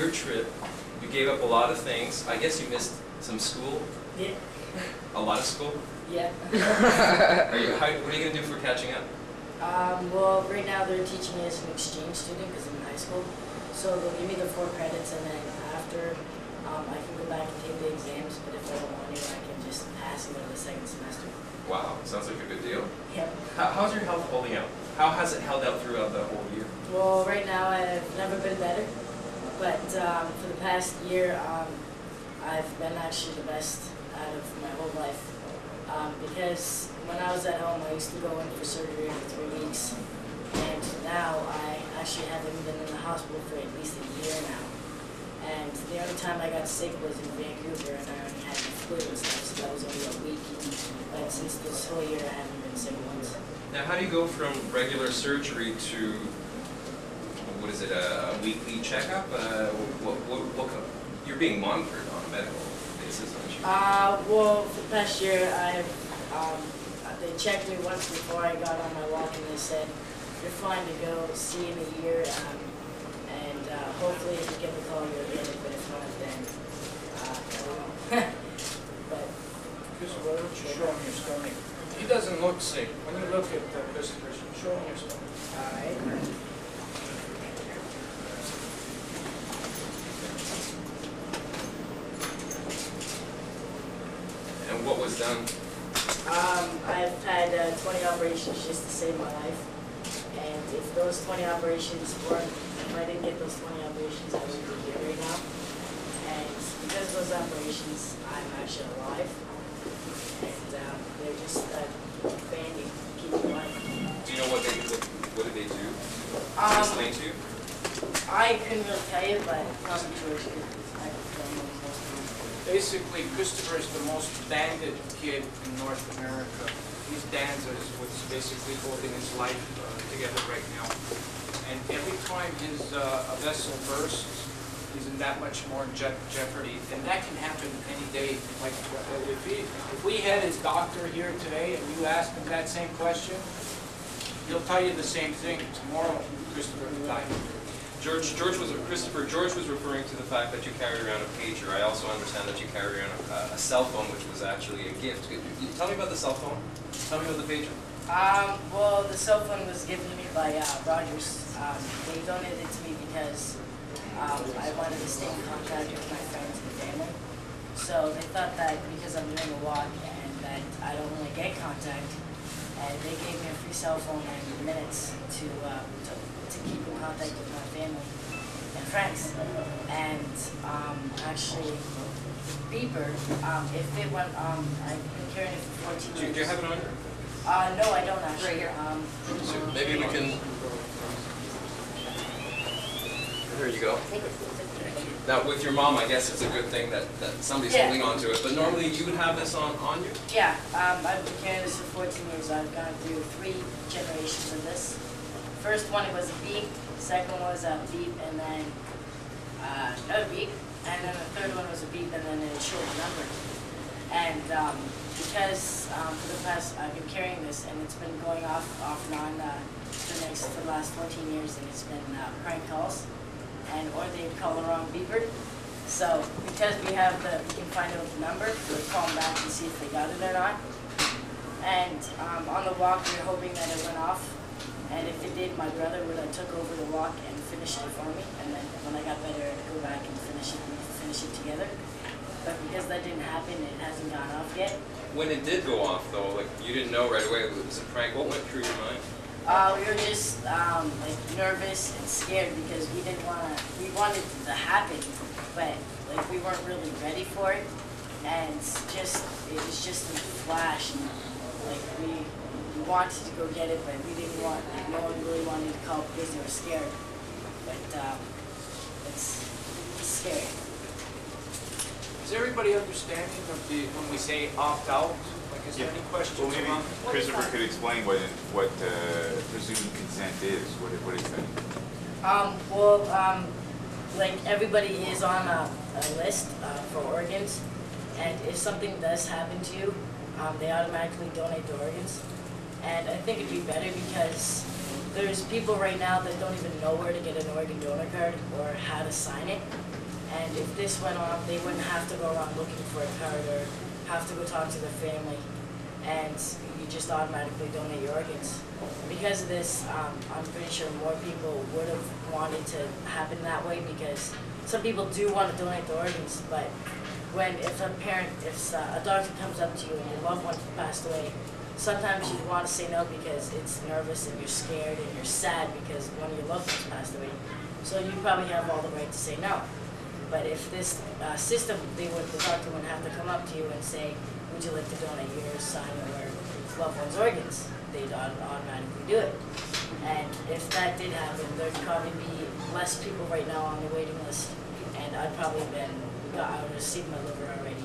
your trip, you gave up a lot of things. I guess you missed some school. Yeah. A lot of school? Yeah. What are you going to do for catching up? Well, right now they're teaching me as an exchange student because I'm in high school. So they'll give me the 4 credits, and then after I can go back and take the exams. But if I don't want to, I can just pass and go to the second semester. Wow, sounds like a good deal. Yep. How's your health holding out? How has it held out throughout the whole year? Well, right now I've never been better. But for the past year, I've been actually the best out of my whole life. Because when I was at home, I used to go in for surgery every 3 weeks. And now I actually haven't been in the hospital for at least a year now. And the only time I got sick was in Vancouver, and I only had the flu and stuff, so that was only a week. But since this whole year, I haven't been sick once. Now, how do you go from regular surgery to, what is it, a weekly checkup? You're being monitored on a medical basis, aren't you? Well, for the past year, they checked me once before I got on my walk, and they said, you're fine to go, see you in a year, and hopefully if you get the call, you'll get it, but if not, then, I don't know. But, Christopher, why don't you show him your stomach? He doesn't look sick. When you look at Christopher, show him your stomach. alright. And what was done? I've had 20 operations just to save my life. And if those 20 operations weren't, if I didn't get those 20 operations, I wouldn't be here right now. And because of those operations, I'm actually alive. And they're just banding, keep me alive. Do you know what did they do? Can you explain to you? I couldn't really tell you, but probably George could. I don't know most of them. Basically, Kristopher is the most banded kid in North America. He's dances what's basically holding his life together right now. And every time his a vessel bursts, he's in that much more jeopardy. And that can happen any day. Like if we had his doctor here today and you asked him that same question, he'll tell you the same thing. Tomorrow, Kristopher will die. George was referring to the fact that you carry around a pager. I also understand that you carry around a cell phone, which was actually a gift. Tell me about the cell phone. Tell me about the pager. Well, the cell phone was given to me by Rogers. They donated it to me because I wanted to stay in contact with my friends and family. So they thought that because I'm doing a walk and that I don't really get contact, and they gave me a free cell phone and minutes to keep in contact with my family and friends. And actually, beeper, if it went, I've been carrying it for 14 years. Do you have it on you? No, I don't actually. Right here. So maybe we can. There you go. Now, with your mom, I guess it's a good thing that somebody's holding on to it. But normally, you would have this on you? Yeah, I've been carrying this for 14 years. I've gone through 3 generations of this. First one, it was a beep. Second one was a beep, and then another beep. And then the third one was a beep, and then it showed a number. And because for the past, I've been carrying this, and it's been going off and on for the last 14 years, and it's been prank calls, or they'd call the wrong beeper. So because we can find out the number, we'll call them back and see if they got it or not. And on the walk, we were hoping that it went off. And if it did, my brother would have took over the walk and finished it for me. And then when I got better, I'd go back and finish it together. But because that didn't happen, it hasn't gone off yet. When it did go off, though, like you didn't know right away it was a prank. What went through your mind? We were just like nervous and scared because we wanted it to happen, but like we weren't really ready for it. And it was just a flash, and like we wanted to go get it, but we didn't want, like, no one really wanted to call because they were scared. But it's scary. Is everybody understanding of when we say opt out? Like, is there any questions? Well, maybe Kristopher could explain what presumed consent is. What is that? Like everybody is on a list for organs, and if something does happen to you, they automatically donate the organs. And I think it'd be better because there's people right now that don't even know where to get an organ donor card or how to sign it. And if this went on, they wouldn't have to go around looking for a card or have to go talk to their family, and you just automatically donate your organs. Because of this, I'm pretty sure more people would have wanted to happen that way, because some people do want to donate their organs, but if a doctor comes up to you and your loved one passed away, sometimes you want to say no because it's nervous and you're scared and you're sad because one of your loved ones passed away. So you probably have all the right to say no. But if this system, the doctor wouldn't have to come up to you and say, would you like to donate your son or loved one's organs? They'd automatically do it. And if that did happen, there'd probably be less people right now on the waiting list, and I'd probably I would have seen my liver already.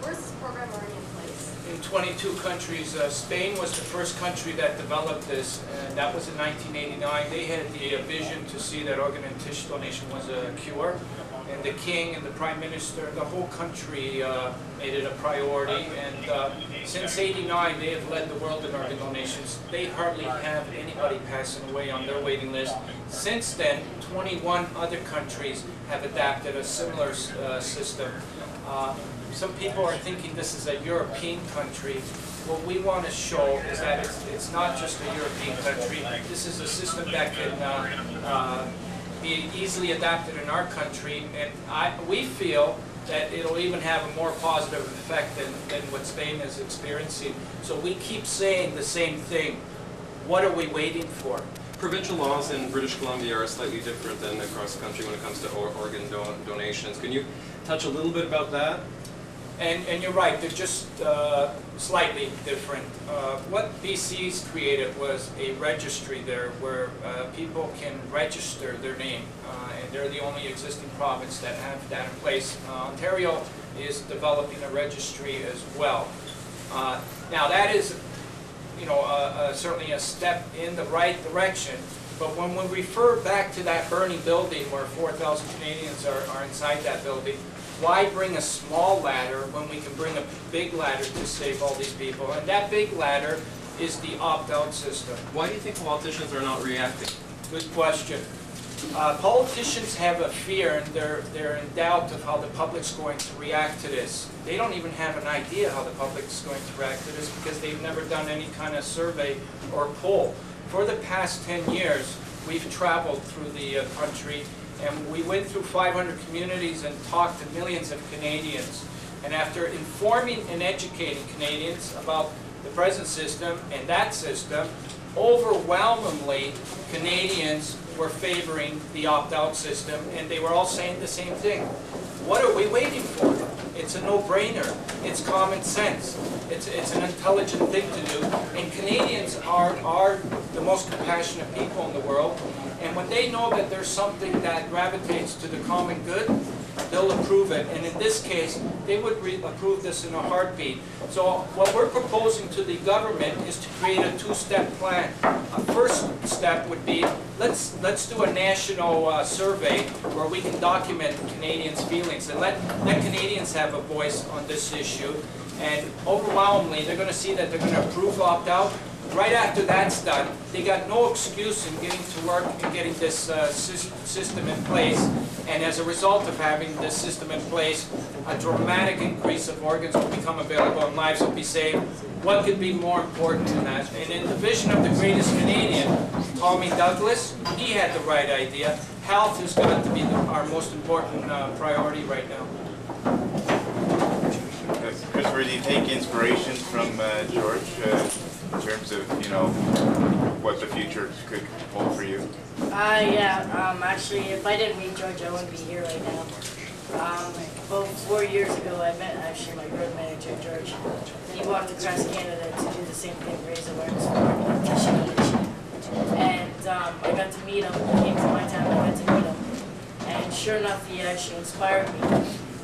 Where's this program already in place? In 22 countries. Spain was the first country that developed this, and that was in 1989. They had the vision to see that organ and tissue donation was a cure, and the king and the prime minister, the whole country made it a priority, and since '89 they have led the world in organ donations. They hardly have anybody passing away on their waiting list. Since then, 21 other countries have adapted a similar system. Some people are thinking this is a European country. What we want to show is that it's not just a European country. This is a system that can be easily adapted in our country, and we feel that it'll even have a more positive effect than what Spain is experiencing. So we keep saying the same thing. What are we waiting for? Provincial laws in British Columbia are slightly different than across the country when it comes to organ donations. Can you touch a little bit about that? And you're right, they're just slightly different. What BC's created was a registry there where people can register their name, and they're the only existing province that have that in place. Ontario is developing a registry as well. Now that is, certainly a step in the right direction. But when we refer back to that burning building where 4,000 Canadians are inside that building, why bring a small ladder when we can bring a big ladder to save all these people? And that big ladder is the opt-out system. Why do you think politicians are not reacting? Good question. Politicians have a fear, and they're in doubt of how the public's going to react to this. They don't even have an idea how the public's going to react to this because they've never done any kind of survey or poll. For the past 10 years, we've traveled through the country, and we went through 500 communities and talked to millions of Canadians. And after informing and educating Canadians about the present system and that system, overwhelmingly Canadians were favoring the opt-out system, and they were all saying the same thing. What are we waiting for? It's a no-brainer. It's common sense. It's an intelligent thing to do. And Canadians are the most compassionate people in the world. And when they know that there's something that gravitates to the common good, they'll approve it. And in this case, they would approve this in a heartbeat. So what we're proposing to the government is to create a two-step plan. A first step would be, let's do a national survey where we can document Canadians' feelings and let Canadians have a voice on this issue. And overwhelmingly, they're going to see that they're going to approve opt-out. Right after that's done, they got no excuse in getting to work and getting this system in place. And as a result of having this system in place, a dramatic increase of organs will become available and lives will be saved. What could be more important than that? And in the vision of the greatest Canadian, Tommy Douglas, he had the right idea. Health has got to be our most important priority right now. Kristopher, do you take inspiration from George in terms of, what the future could hold for you? Yeah, actually, if I didn't meet George, I wouldn't be here right now. About 4 years ago, I met my road manager, George. He walked across Canada to do the same thing, raise awareness for organ tissue donation. And I got to meet him. He came to my town, I got to meet him. And sure enough, he actually inspired me.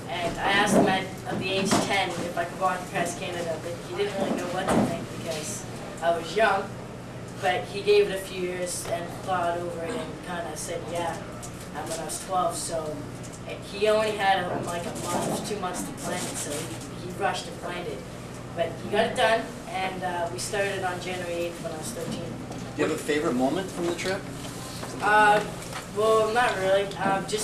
And I asked him at the age 10 if I could walk across Canada, but he didn't really know what to think because I was young. But he gave it a few years and thought over it and kind of said, yeah, when I was 12. So he only had like a month, 2 months to plan it, so he rushed and planned it. But he got it done, and we started on January 8th when I was 13. Do you have a favorite moment from the trip? Well, not really. Just